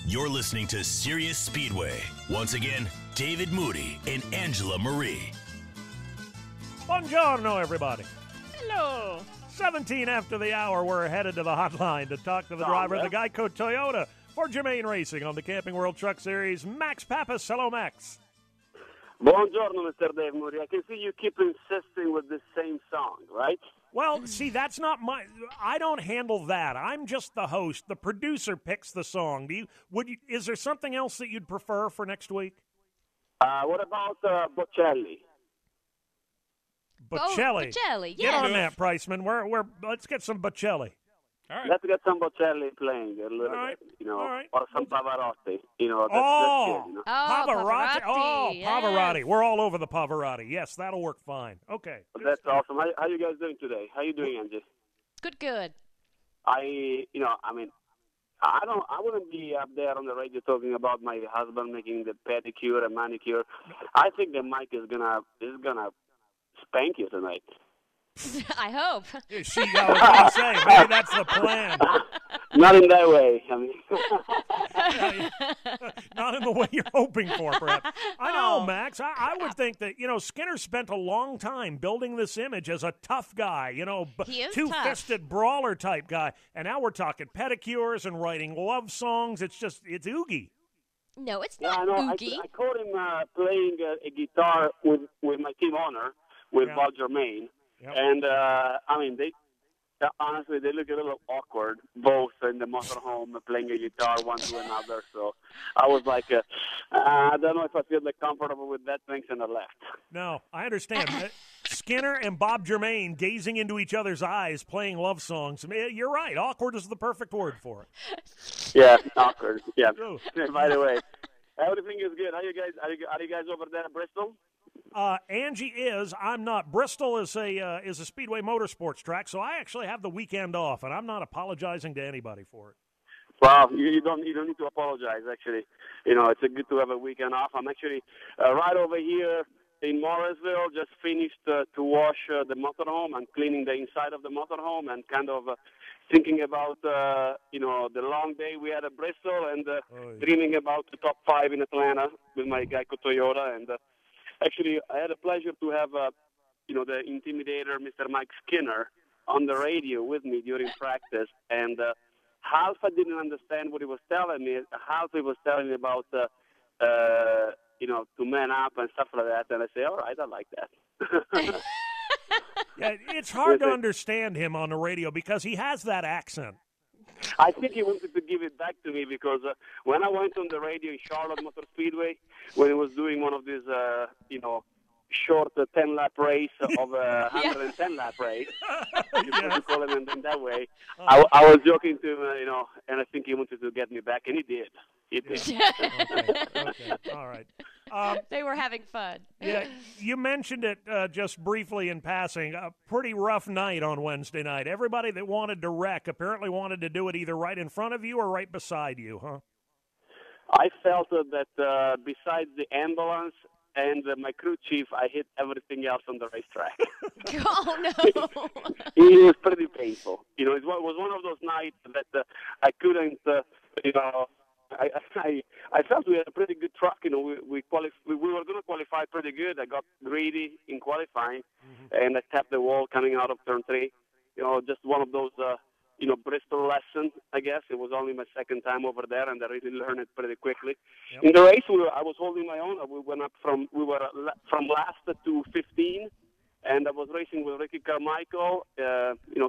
You're listening to Sirius Speedway. Once again, David Moody and Angela Marie. Buongiorno, everybody. Hello. 17 after the hour, we're headed to the hotline to talk to the driver of the Geico Toyota for Germain Racing on the Camping World Truck Series, Max Papis. Hello, Max. Buongiorno, Mr. Dave Moody. I can see you keep insisting with the same song, right? Well, see, that's not I don't handle that. I'm just the host. The producer picks the song. Is there something else that you'd prefer for next week? What about Bocelli? Bocelli. Bocelli, Get yes. on that, Priceman. Let's get some Bocelli. All right. Let's get some Bocelli playing a little All right. bit, All right. or some Pavarotti. That's good, Oh, Pavarotti. Oh, yes. Pavarotti. We're all over the Pavarotti. Yes, that'll work fine. Okay. That's awesome. How you guys doing today? How you doing, Angie? Good. I wouldn't be up there on the radio talking about my husband making the pedicure and manicure. I think the mic is gonna spank you tonight. I hope. See, I was going to say, maybe that's the plan. Not in that way. I mean, Not in the way you're hoping for, perhaps. I know, Oh. Max. I would think that, Skinner spent a long time building this image as a tough guy, He is two-fisted brawler type guy. And now we're talking pedicures and writing love songs. It's Oogie. No, it's yeah, I not know. Oogie. I caught him playing a guitar with my team owner, with Yeah. Val Germain. Yep. And, honestly, they look a little awkward, both in the motorhome playing a guitar one to another. So I was like, I don't know if I feel like comfortable with that thing, and I left. No, I understand. Skinner and Bob Germain gazing into each other's eyes, playing love songs. I mean, you're right. Awkward is the perfect word for it. Yeah, awkward. Yeah. Ooh. By the way, everything is good. How you guys? Are you guys over there at Bristol? Angie is. I'm not. Bristol is a Speedway motorsports track, so I actually have the weekend off, and I'm not apologizing to anybody for it. Well, you don't need to apologize. Actually, it's good to have a weekend off. I'm actually right over here in Morrisville. Just finished to wash the motorhome. I'm cleaning the inside of the motorhome and kind of thinking about the long day we had at Bristol and dreaming about the top 5 in Atlanta with my Geico Toyota. And actually, I had a pleasure to have the intimidator, Mr. Mike Skinner, on the radio with me during practice. And half I didn't understand what he was telling me. Half he was telling me about, to man up and stuff like that. And I say, all right, I like that. Yeah, it's hard to understand him on the radio because he has that accent. I think he wanted to give it back to me because when I went on the radio in Charlotte Motor Speedway, when he was doing one of these, short 10-lap race of a 110-lap race, you call it in that way, I was joking to him, and I think he wanted to get me back, and he did. He did. Okay. All right. They were having fun. Yeah, you mentioned it just briefly in passing. A pretty rough night on Wednesday night. Everybody that wanted to wreck apparently wanted to do it either right in front of you or right beside you, huh? I felt that besides the ambulance and my crew chief, I hit everything else on the racetrack. Oh, no. It was pretty painful. It was one of those nights that I couldn't, I felt we had a pretty good truck. We were going to qualify pretty good. I got greedy in qualifying, and I tapped the wall coming out of turn 3. Just one of those, Bristol lessons, I guess. It was only my second time over there, and I really learned it pretty quickly. Yep. In the race, I was holding my own. We went up we were from last to 15, and I was racing with Ricky Carmichael.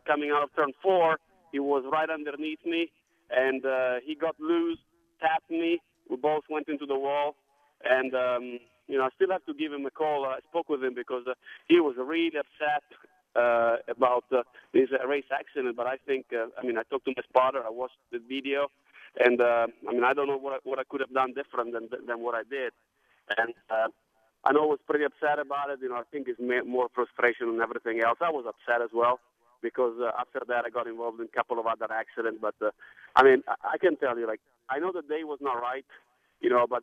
Coming out of turn 4, he was right underneath me, and he got loose, tapped me. We both went into the wall, and I still have to give him a call. I spoke with him because he was really upset about this race accident. But I think, I talked to my spotter. I watched the video, and I don't know what I could have done different than what I did. And I know I was pretty upset about it. I think it's more frustration than everything else. I was upset as well because after that I got involved in a couple of other accidents. But I can tell you, I know the day was not right, but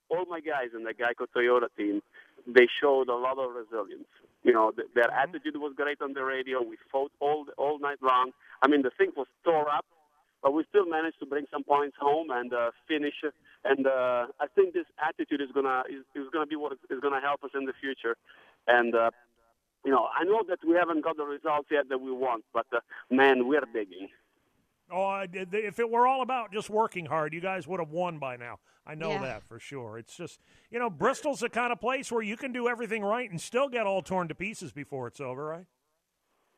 all my guys in the Geico Toyota team, they showed a lot of resilience. Their attitude was great on the radio. We fought all night long. The thing was tore up, but we still managed to bring some points home and finish. And I think this attitude is gonna be what is gonna help us in the future. And I know that we haven't got the results yet that we want, but man, we're digging. Oh, if it were all about just working hard, you guys would have won by now. I know Yeah. that for sure. It's just, Bristol's the kind of place where you can do everything right and still get all torn to pieces before it's over, right?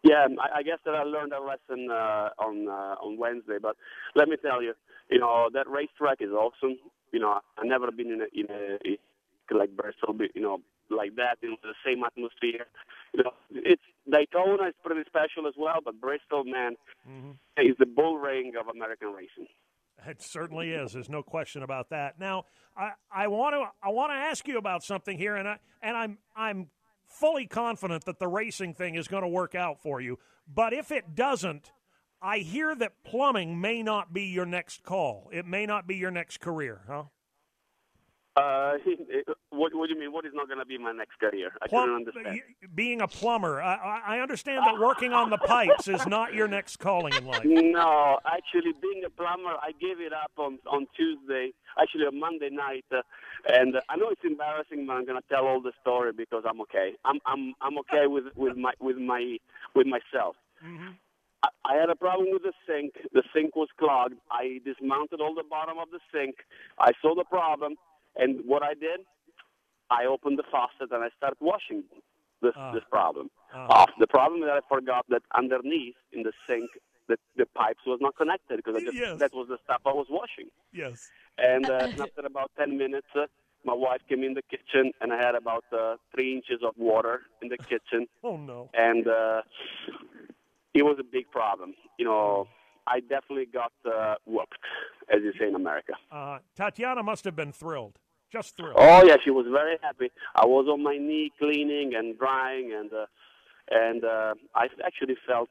Yeah, I guess that I learned a lesson on Wednesday. But let me tell you, that racetrack is awesome. I've never been in a like Bristol, like that, the same atmosphere. It's Daytona is pretty special as well, but Bristol, man, is the bull ring of American racing. It certainly is. There's no question about that. Now, I want to ask you about something here, and I'm fully confident that the racing thing is going to work out for you. But if it doesn't, I hear that plumbing may not be your next call. It may not be your next career, huh? What do you mean? What is not going to be my next career? I couldn't understand. Being a plumber. I understand that working on the pipes is not your next calling in life. No, actually, being a plumber, I gave it up on Tuesday, actually on Monday night, and I know it's embarrassing, but I'm going to tell all the story because I'm okay. I'm okay with myself. Mm-hmm. I had a problem with the sink. The sink was clogged. I dismounted all the bottom of the sink. I saw the problem. And what I did, I opened the faucet and I started washing this problem. The problem that I forgot that underneath in the sink, the pipes was not connected because that was the stuff I was washing. Yes. And after about 10 minutes, my wife came in the kitchen and I had about 3 inches of water in the kitchen. Oh, no. And it was a big problem. I definitely got whooped, as you say in America. Tatiana must have been thrilled. Just thrilled. Oh, yeah, she was very happy. I was on my knee cleaning and drying, and I actually felt,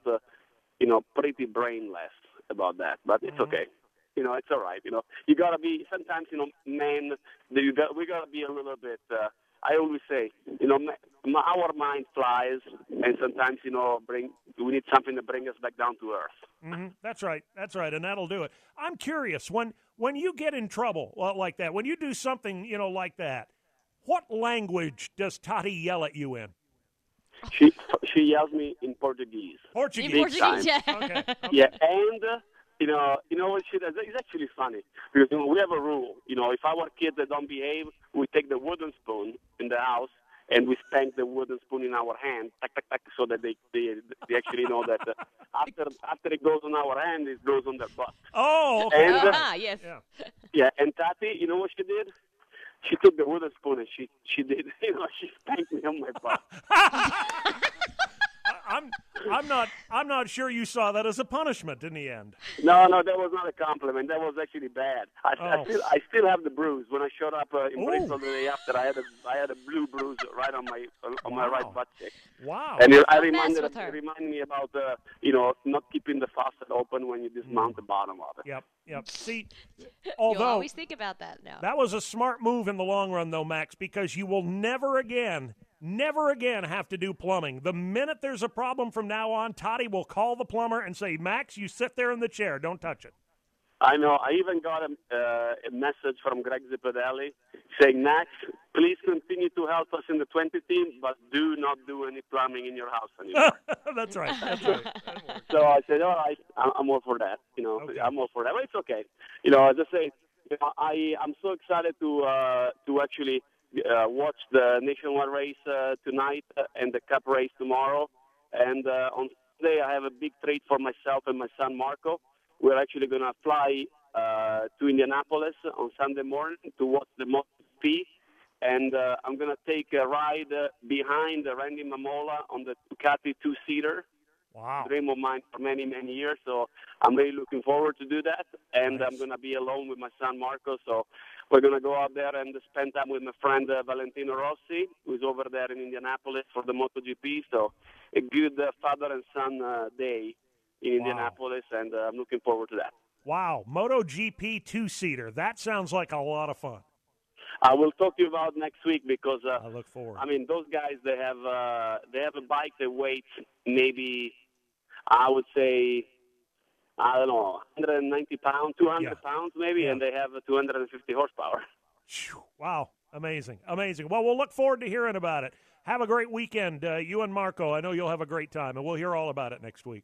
pretty brainless about that. But it's okay. It's all right. You got to be, sometimes, men, we got to be a little bit, I always say, our mind flies, and sometimes, we need something to bring us back down to earth. Mm-hmm. That's right, and that'll do it. I'm curious, when you get in trouble like that, when you do something, like that, what language does Tati yell at you in? She yells me in Portuguese. Portuguese, yeah. Okay. Yeah, and what she does? It's actually funny because we have a rule. If our kids that don't behave, we take the wooden spoon in the house and we spank the wooden spoon in our hand, tack, tack, tack, so that they actually know that after it goes on our hand, it goes on their butt. Oh, okay. And, yes. Yeah, and Tati, you know what she did? She took the wooden spoon and she did, she spanked me on my butt. I'm not sure you saw that as a punishment in the end. No, that was not a compliment. That was actually bad. I still have the bruise. When I showed up in Bristol the day after, I had a blue bruise right on my right butt cheek. Wow. And it reminded me about not keeping the faucet open when you dismount the bottom of it. Yep. See, You although always think about that now. that was a smart move in the long run, though, Max, because you will never again have to do plumbing. The minute there's a problem from now on, Tati will call the plumber and say, Max, you sit there in the chair. Don't touch it. I know. I even got a message from Greg Zipadelli saying, Max, please continue to help us in the 20 team, but do not do any plumbing in your house anymore. That's right. So I said, all right, I'm all for that. Okay. I'm all for that. But it's okay. As I say, I'm so excited to actually watch the nationwide race tonight and the Cup race tomorrow. And on Sunday, I have a big treat for myself and my son Marco. We're actually going to fly to Indianapolis on Sunday morning to watch the MotoGP. And I'm going to take a ride behind Randy Mamola on the Ducati two-seater. Wow. Dream of mine for many, many years. So I'm really looking forward to do that. And Nice. I'm going to be alone with my son Marco. So we're going to go out there and spend time with my friend Valentino Rossi, who's over there in Indianapolis for the MotoGP. So a good father and son day in Indianapolis, and I'm looking forward to that. Wow. MotoGP two-seater. That sounds like a lot of fun. I will talk to you about next week because I look forward. I mean, those guys, they have a bike that weighs maybe, I would say, I don't know, 190 pounds, 200 Yeah. pounds maybe, Yeah. and they have 250 horsepower. Wow. Amazing. Amazing. Well, we'll look forward to hearing about it. Have a great weekend, you and Marco. I know you'll have a great time, and we'll hear all about it next week.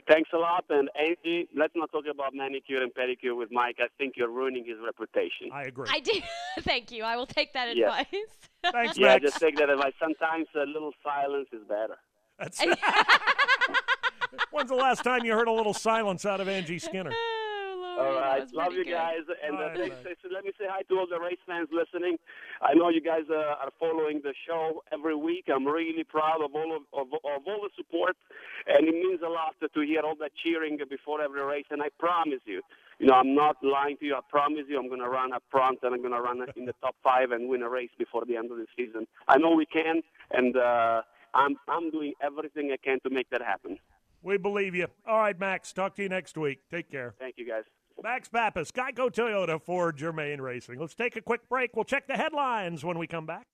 Thanks a lot. And Angie, let's not talk about manicure and pedicure with Mike. I think you're ruining his reputation. I agree. I do. Thank you. I will take that Yes. advice. Thanks, Yeah, Max. just take that advice. Sometimes a little silence is better. That's When's the last time you heard a little silence out of Angie Skinner? Oh, Lord, All that right. was Love pretty you good. guys. And All right, let me say hi to all the race fans listening. I know you guys are following the show every week. I'm really proud of all of all the support, and it means a lot to hear all that cheering before every race. And I promise you, I'm not lying to you. I promise you I'm going to run up front, and I'm going to run in the top 5 and win a race before the end of the season. I know we can, and I'm doing everything I can to make that happen. We believe you. All right, Max. Talk to you next week. Take care. Thank you, guys. Max Papis, Geico Toyota, Ford, Germain Racing. Let's take a quick break. We'll check the headlines when we come back.